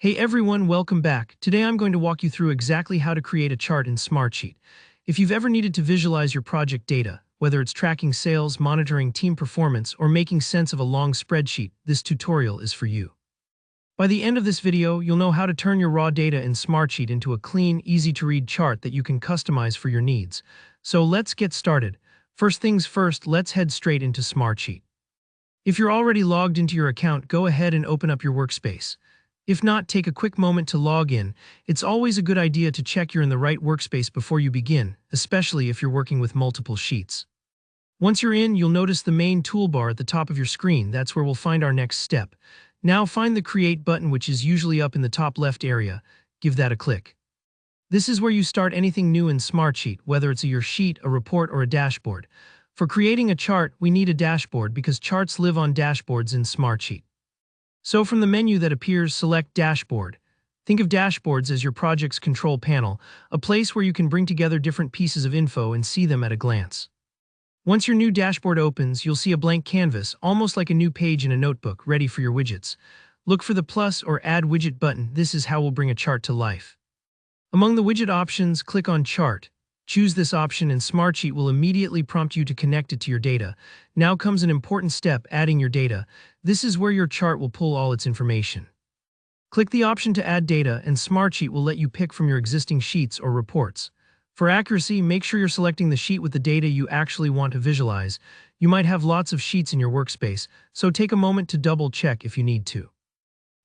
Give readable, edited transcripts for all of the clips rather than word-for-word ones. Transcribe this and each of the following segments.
Hey everyone, welcome back. Today I'm going to walk you through exactly how to create a chart in Smartsheet. If you've ever needed to visualize your project data, whether it's tracking sales, monitoring team performance, or making sense of a long spreadsheet, this tutorial is for you. By the end of this video, you'll know how to turn your raw data in Smartsheet into a clean, easy-to-read chart that you can customize for your needs. So let's get started. First things first, let's head straight into Smartsheet. If you're already logged into your account, go ahead and open up your workspace. If not, take a quick moment to log in. It's always a good idea to check you're in the right workspace before you begin, especially if you're working with multiple sheets. Once you're in, you'll notice the main toolbar at the top of your screen. That's where we'll find our next step. Now find the Create button, which is usually up in the top left area. Give that a click. This is where you start anything new in Smartsheet, whether it's your sheet, a report, or a dashboard. For creating a chart, we need a dashboard because charts live on dashboards in Smartsheet. So from the menu that appears, select Dashboard. Think of dashboards as your project's control panel, a place where you can bring together different pieces of info and see them at a glance. Once your new dashboard opens, you'll see a blank canvas, almost like a new page in a notebook, ready for your widgets. Look for the plus or Add Widget button. This is how we'll bring a chart to life. Among the widget options, click on Chart. Choose this option and Smartsheet will immediately prompt you to connect it to your data. Now comes an important step, adding your data. This is where your chart will pull all its information. Click the option to add data and Smartsheet will let you pick from your existing sheets or reports. For accuracy, make sure you're selecting the sheet with the data you actually want to visualize. You might have lots of sheets in your workspace, so take a moment to double check if you need to.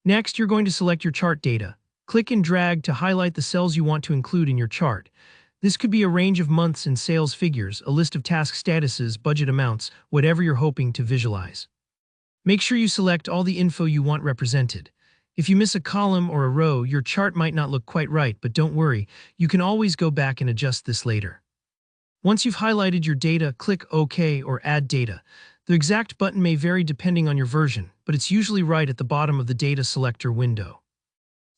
Next, you're going to select your chart data. Click and drag to highlight the cells you want to include in your chart. This could be a range of months and sales figures, a list of task statuses, budget amounts, whatever you're hoping to visualize. Make sure you select all the info you want represented. If you miss a column or a row, your chart might not look quite right, but don't worry, you can always go back and adjust this later. Once you've highlighted your data, click OK or Add Data. The exact button may vary depending on your version, but it's usually right at the bottom of the Data Selector window.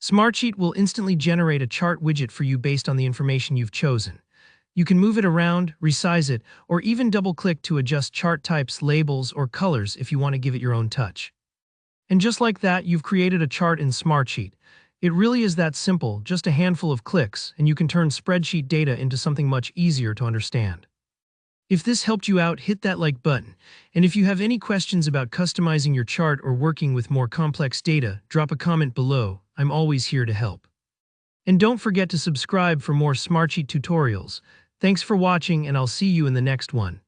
Smartsheet will instantly generate a chart widget for you based on the information you've chosen. You can move it around, resize it, or even double-click to adjust chart types, labels, or colors if you want to give it your own touch. And just like that, you've created a chart in Smartsheet. It really is that simple, just a handful of clicks, and you can turn spreadsheet data into something much easier to understand. If this helped you out, hit that like button. And if you have any questions about customizing your chart or working with more complex data, drop a comment below. I'm always here to help. And don't forget to subscribe for more Smartsheet tutorials. Thanks for watching, and I'll see you in the next one.